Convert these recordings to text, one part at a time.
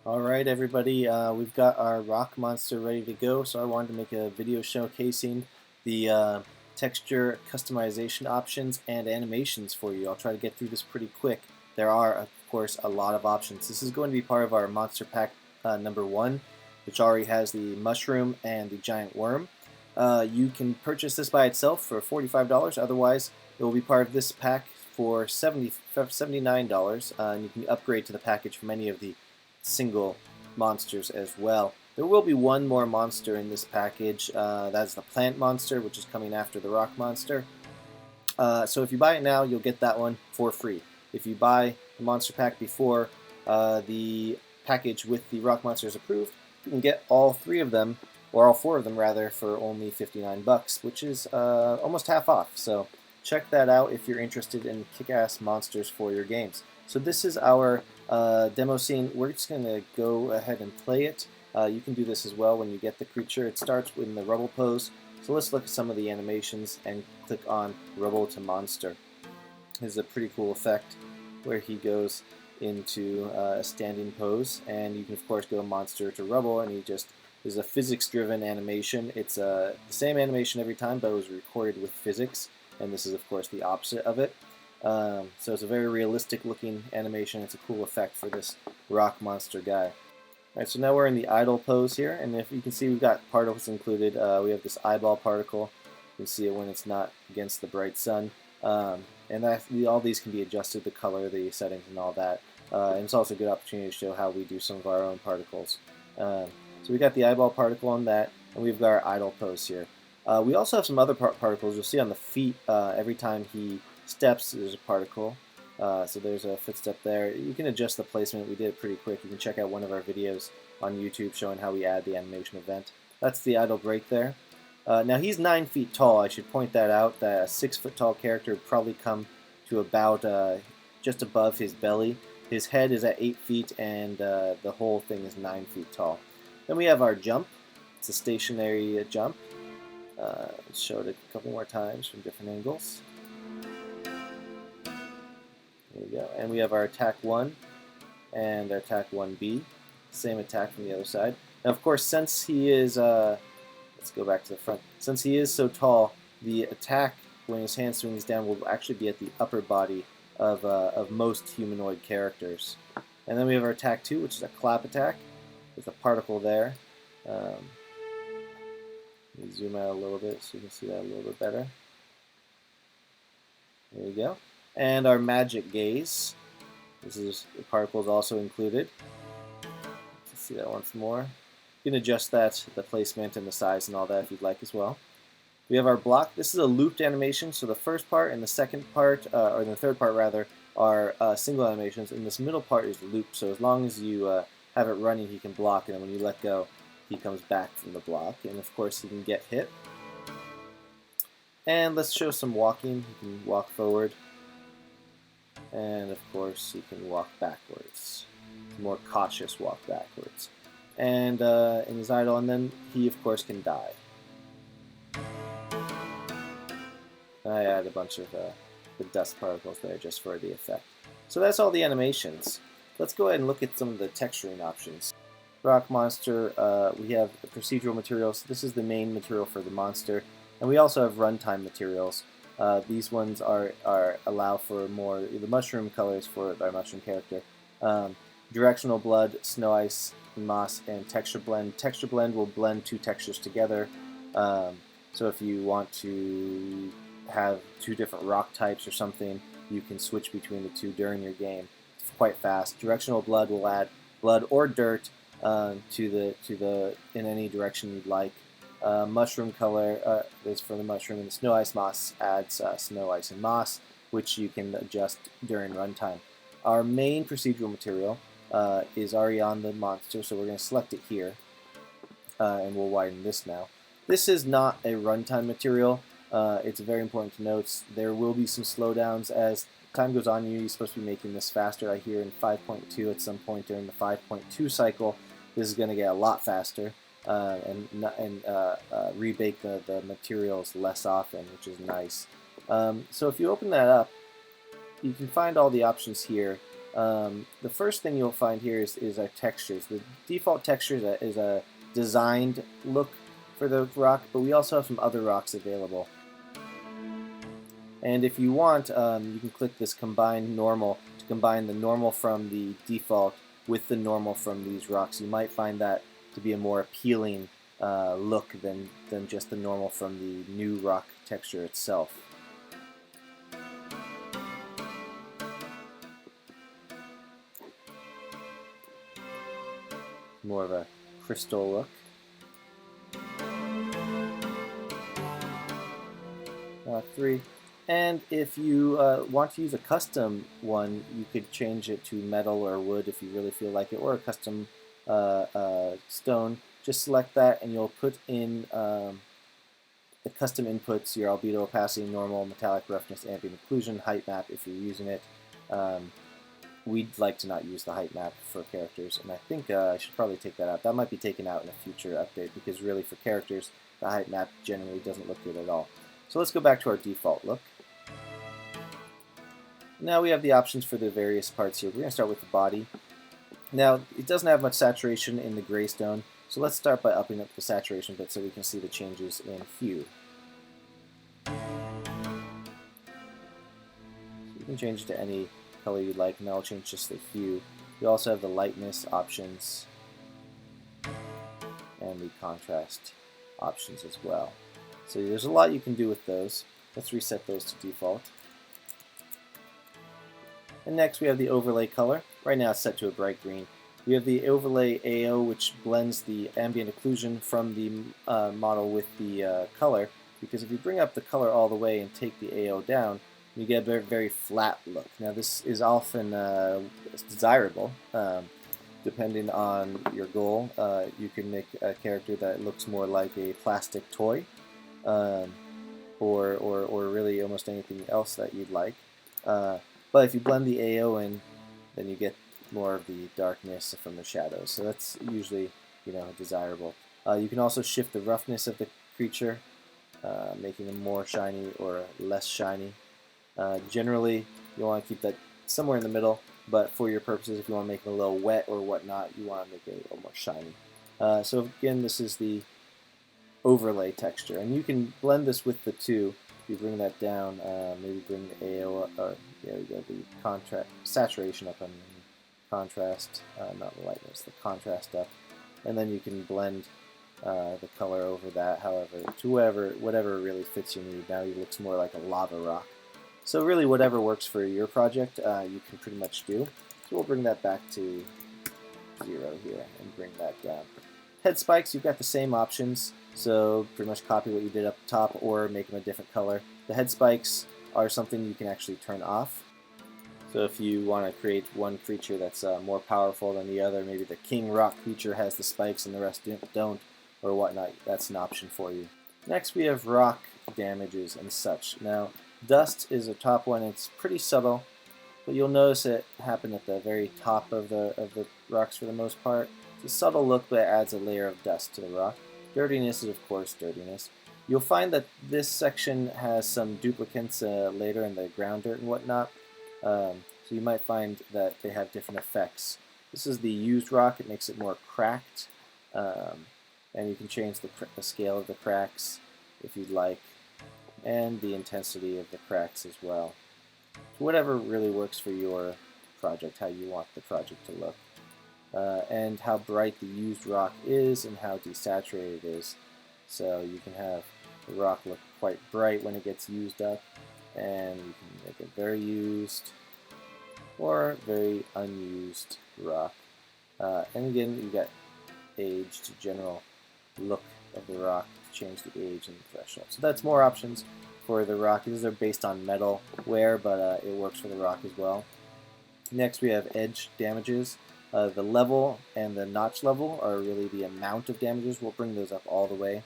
Alright everybody, we've got our rock monster ready to go, so I wanted to make a video showcasing the texture customization options and animations for you. I'll try to get through this pretty quick. There are, of course, a lot of options. This is going to be part of our monster pack number 1, which already has the mushroom and the giant worm. You can purchase this by itself for $45, otherwise it will be part of this pack for $79, and you can upgrade to the package from any of the single monsters as well. There will be one more monster in this package. That's the plant monster, which is coming after the rock monster. So if you buy it now, you'll get that one for free. If you buy the monster pack before the package with the rock monster is approved, you can get all three of them, or all four of them rather, for only 59 bucks, which is almost half off. So check that out if you're interested in kick-ass monsters for your games. So this is our demo scene. We're just going to go ahead and play it. You can do this as well when you get the creature. It starts in the rubble pose. So let's look at some of the animations and click on Rubble to Monster. This is a pretty cool effect where he goes into a standing pose, and you can of course go monster to rubble, and he just is a physics-driven animation. It's the same animation every time, but it was recorded with physics, and this is of course the opposite of it. So it's a very realistic looking animation. It's a cool effect for this rock monster guy. Alright, so now we're in the idle pose here, and if you can see, we've got particles included. We have this eyeball particle. You can see it when it's not against the bright sun. And all these can be adjusted, the color, the settings, and all that. And it's also a good opportunity to show how we do some of our own particles. So we got the eyeball particle on that, and we've got our idle pose here. We also have some other particles. You'll see on the feet, every time he steps, there's a particle. So there's a footstep there. You can adjust the placement. We did it pretty quick. You can check out one of our videos on YouTube showing how we add the animation event. That's the idle break there. Now he's 9 feet tall. I should point that out, that a 6 foot tall character would probably come to about just above his belly. His head is at 8 feet, and the whole thing is 9 feet tall. Then we have our jump. It's a stationary jump. Let's show it a couple more times from different angles. There we go. And we have our attack 1 and our attack 1B. Same attack from the other side. Now, of course, since he is, let's go back to the front. Since he is so tall, the attack when his hand swings down will actually be at the upper body of most humanoid characters. And then we have our attack 2, which is a clap attack with a particle there. Let me zoom out a little bit so you can see that a little bit better. There we go. And our magic gaze. This is the particles also included. Let's see that once more. You can adjust that, the placement and the size and all that if you'd like as well. We have our block. This is a looped animation, so the first part and the second part, or the third part rather, are single animations, and this middle part is looped, so as long as you have it running, he can block, and then when you let go, he comes back from the block, and of course he can get hit. And let's show some walking. He can walk forward, and of course he can walk backwards. More cautious walk backwards. And in his idle, and then he of course can die. I add a bunch of the dust particles there just for the effect. So that's all the animations. Let's go ahead and look at some of the texturing options. Rock monster, we have the procedural materials. This is the main material for the monster, and we also have runtime materials. These ones allow for more the mushroom colors for our mushroom character. Directional blood, snow ice, moss, and texture blend. Texture blend will blend two textures together. So if you want to have two different rock types or something, you can switch between the two during your game. It's quite fast. Directional blood will add blood or dirt to the in any direction you'd like. Mushroom color is for the mushroom, and the snow ice moss adds snow ice and moss, which you can adjust during runtime. Our main procedural material is already on the monster, so we're going to select it here, and we'll widen this now. This is not a runtime material. It's very important to note there will be some slowdowns as time goes on. You're supposed to be making this faster. I hear in 5.2 at some point during the 5.2 cycle, this is going to get a lot faster and rebake the materials less often, which is nice. So if you open that up, you can find all the options here. The first thing you'll find here is our textures. The default texture is a designed look for the rock, but we also have some other rocks available. And if you want, you can click this Combine Normal to combine the normal from the default with the normal from these rocks. You might find that to be a more appealing look than just the normal from the new rock texture itself. More of a crystal look. 3. And if you want to use a custom one, you could change it to metal or wood if you really feel like it, or a custom stone. Just select that and you'll put in the custom inputs, your albedo, opacity, normal, metallic, roughness, ambient occlusion, height map if you're using it. We'd like to not use the height map for characters, and I think I should probably take that out. That might be taken out in a future update, because really for characters, the height map generally doesn't look good at all. So let's go back to our default look. Now we have the options for the various parts here. We're going to start with the body. Now, it doesn't have much saturation in the graystone, so let's start by upping up the saturation bit so we can see the changes in hue. So you can change it to any color you'd like, and that'll change just the hue. We also have the lightness options and the contrast options as well. So there's a lot you can do with those. Let's reset those to default. And next we have the overlay color. Right now it's set to a bright green. We have the overlay AO, which blends the ambient occlusion from the model with the color, because if you bring up the color all the way and take the AO down, you get a very, very flat look. Now this is often desirable. Depending on your goal, you can make a character that looks more like a plastic toy, or really almost anything else that you'd like. But if you blend the AO in, then you get more of the darkness from the shadows. So that's usually, desirable. You can also shift the roughness of the creature, making them more shiny or less shiny. Generally, you want to keep that somewhere in the middle, but for your purposes, if you want to make it a little wet or whatnot, you want to make it a little more shiny. So again, this is the overlay texture, and you can blend this with the two. If you bring that down, maybe bring the AO up, or there we go, the saturation up and contrast, not the lightness, the contrast up, and then you can blend the color over that, however, to whatever really fits your need. Now it looks more like a lava rock. So really, whatever works for your project, you can pretty much do. So we'll bring that back to 0 here and bring that down. Head spikes, you've got the same options, so pretty much copy what you did up top or make them a different color. The head spikes are something you can actually turn off. So if you want to create one creature that's more powerful than the other, maybe the king rock creature has the spikes and the rest don't, or whatnot, that's an option for you. Next we have rock damages and such. Now, dust is a top one. It's pretty subtle, but you'll notice it happen at the very top of the rocks for the most part. It's a subtle look, but it adds a layer of dust to the rock. Dirtiness is, of course, dirtiness. You'll find that this section has some duplicates later in the ground dirt and whatnot, so you might find that they have different effects. This is the used rock. It makes it more cracked, and you can change the scale of the cracks if you'd like, and the intensity of the cracks as well. So whatever really works for your project, how you want the project to look. And how bright the used rock is and how desaturated it is. So you can have the rock look quite bright when it gets used up, and you can make it very used or very unused rock. And again, you got age to general look of the rock to change the age and the threshold. So that's more options for the rock. These are based on metal wear, but it works for the rock as well. Next we have edge damages. The level and the notch level are really the amount of damages. We'll bring those up all the way.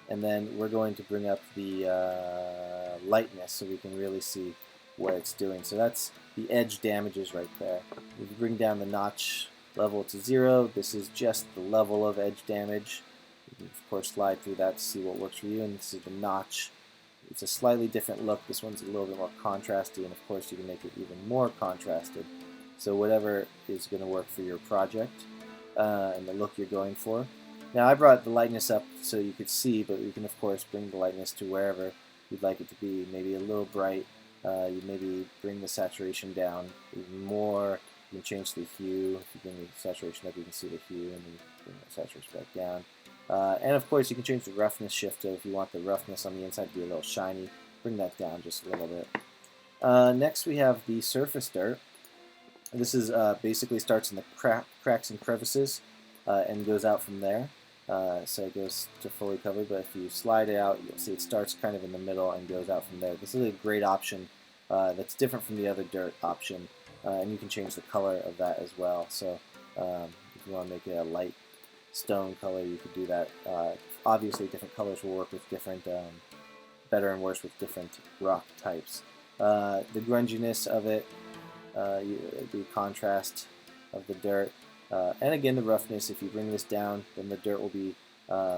And then we're going to bring up the lightness so we can really see what it's doing. So that's the edge damages right there. We bring down the notch level to 0. This is just the level of edge damage. You can, of course, slide through that to see what works for you. And this is the notch. It's a slightly different look. This one's a little bit more contrasty, and of course you can make it even more contrasted. So whatever is going to work for your project and the look you're going for. Now I brought the lightness up so you could see, but you can of course bring the lightness to wherever you'd like it to be. Maybe a little bright. You maybe bring the saturation down even more. You can change the hue. If you bring the saturation up, you can see the hue, and then bring the saturation back down. And of course, you can change the roughness shift. So if you want the roughness on the inside to be a little shiny, bring that down just a little bit. Next, we have the surface dirt. This is basically starts in the cracks and crevices and goes out from there. So it goes to fully covered, but if you slide it out, you'll see it starts kind of in the middle and goes out from there. This is a great option that's different from the other dirt option, and you can change the color of that as well. So if you want to make it a light stone color, you could do that. Obviously, different colors will work with different, better and worse with different rock types. The grunginess of it, the contrast of the dirt, and again the roughness. If you bring this down, then the dirt will be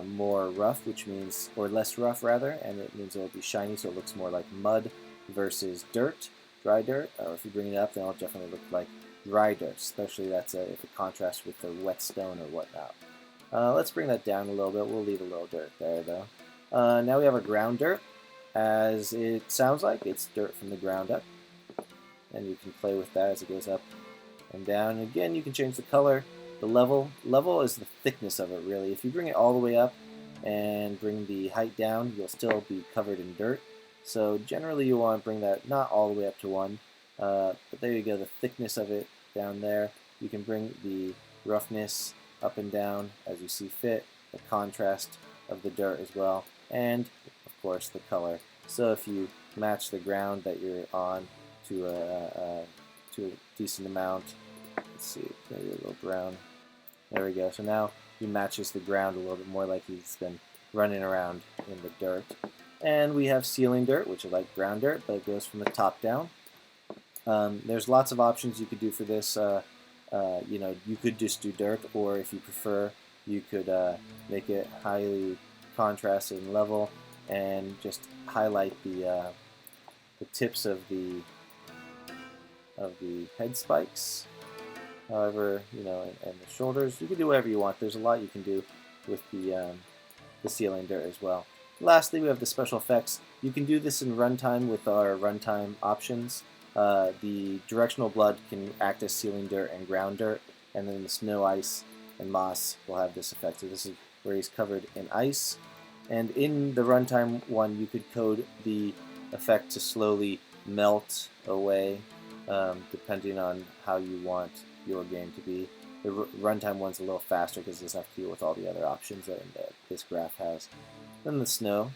more rough, which means, or less rough rather, and it means it will be shiny, so it looks more like mud versus dirt, dry dirt. Or if you bring it up, then it'll definitely look like dry dirt, especially if it contrasts with the wet stone or whatnot. Let's bring that down a little bit. We'll leave a little dirt there though. Now we have our ground dirt. As it sounds like, it's dirt from the ground up, and you can play with that as it goes up and down. And again, you can change the color, the level. Level is the thickness of it, really. If you bring it all the way up and bring the height down, you'll still be covered in dirt. So generally, you want to bring that not all the way up to 1, but there you go, the thickness of it down there. You can bring the roughness up and down as you see fit, the contrast of the dirt as well, and of course the color. So if you match the ground that you're on to a decent amount, let's see, maybe a little brown. There we go. So now he matches the ground a little bit more, like he's been running around in the dirt. And we have ceiling dirt, which is like ground dirt, but it goes from the top down. There's lots of options you could do for this. You could just do dirt, or if you prefer, you could make it highly contrasted and level, and just highlight the tips of the head spikes. However, and the shoulders. You can do whatever you want. There's a lot you can do with the ceiling dirt as well. Lastly, we have the special effects. You can do this in runtime with our runtime options. The directional blood can act as ceiling dirt and ground dirt, and then the snow, ice, and moss will have this effect. So this is where he's covered in ice. And in the runtime one, you could code the effect to slowly melt away, depending on how you want your game to be. The runtime one's a little faster because it doesn't have to deal with all the other options that this graph has. Then the snow.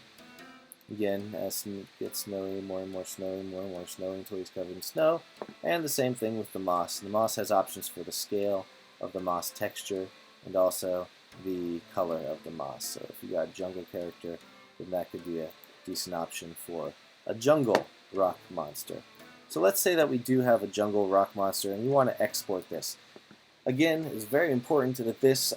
Again, as it gets snowy, more and more snowy, more and more snowy until he's covered in snow. And the same thing with the moss. The moss has options for the scale of the moss texture and also the color of the moss. So if you got a jungle character, then that could be a decent option for a jungle rock monster. So let's say that we do have a jungle rock monster and we want to export this. Again, it's very important that this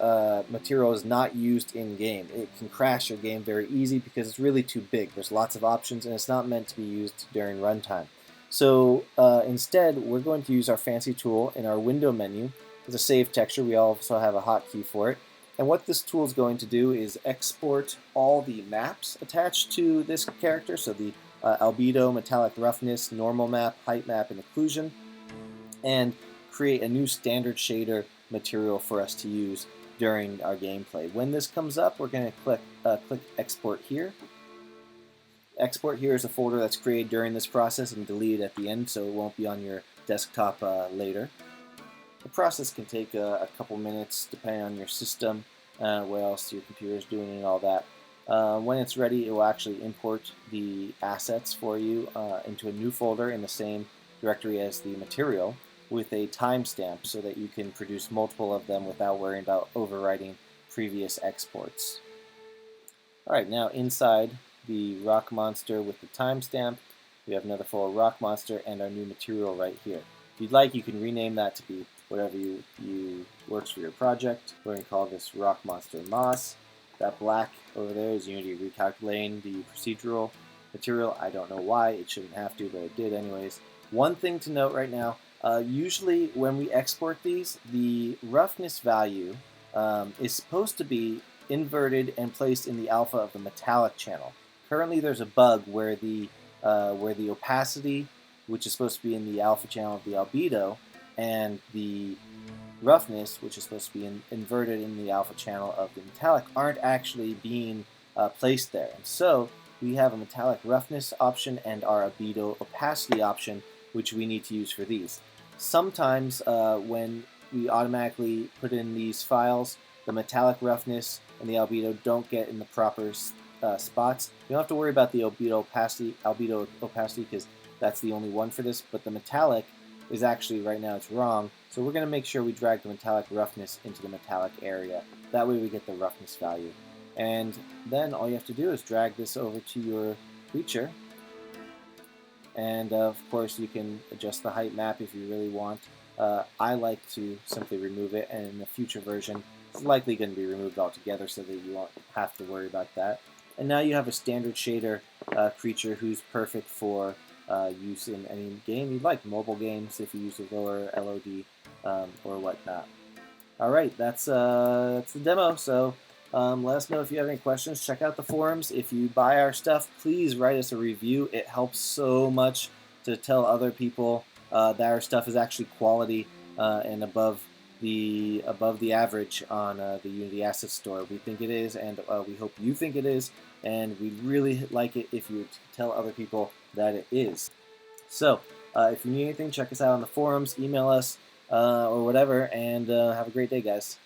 material is not used in-game. It can crash your game very easy because it's really too big. There's lots of options and it's not meant to be used during runtime. So instead, we're going to use our fancy tool in our window menu. It's a save texture. We also have a hotkey for it. And what this tool is going to do is export all the maps attached to this character. So the albedo, metallic roughness, normal map, height map, and occlusion. And create a new standard shader material for us to use during our gameplay. When this comes up, we're going to click Export Here. Export Here is a folder that's created during this process and deleted at the end, so it won't be on your desktop later. The process can take a couple minutes depending on your system, what else your computer is doing and all that. When it's ready, it will actually import the assets for you into a new folder in the same directory as the material, with a timestamp so that you can produce multiple of them without worrying about overwriting previous exports. Alright, now inside the rock monster with the timestamp, we have another full rock monster and our new material right here. If you'd like, you can rename that to be whatever you works for your project. We're going to call this rock monster moss. That black over there is Unity recalculating the procedural material. I don't know why, it shouldn't have to, but it did anyways. One thing to note right now, Usually when we export these, the roughness value is supposed to be inverted and placed in the alpha of the metallic channel. Currently there's a bug where the opacity, which is supposed to be in the alpha channel of the albedo, and the roughness, which is supposed to be inverted in the alpha channel of the metallic, aren't actually being placed there. And so we have a metallic roughness option and our albedo opacity option, which we need to use for these. Sometimes when we automatically put in these files, the metallic roughness and the albedo don't get in the proper spots. You don't have to worry about the albedo opacity because that's the only one for this, but the metallic is actually, right now it's wrong, so we're going to make sure we drag the metallic roughness into the metallic area. That way we get the roughness value. And then all you have to do is drag this over to your creature, and of course you can adjust the height map if you really want. I like to simply remove it, and in the future version it's likely going to be removed altogether so that you won't have to worry about that. And now you have a standard shader creature who's perfect for use in any game you'd like, mobile games if you use a lower LOD or whatnot. Alright, that's the demo, so let us know if you have any questions. Check out the forums. If you buy our stuff, please write us a review. It helps so much to tell other people that our stuff is actually quality and above the average on the Unity Asset Store. We think it is, and we hope you think it is, and we'd really like it if you would tell other people that it is. So, if you need anything, check us out on the forums, email us, or whatever, and have a great day, guys.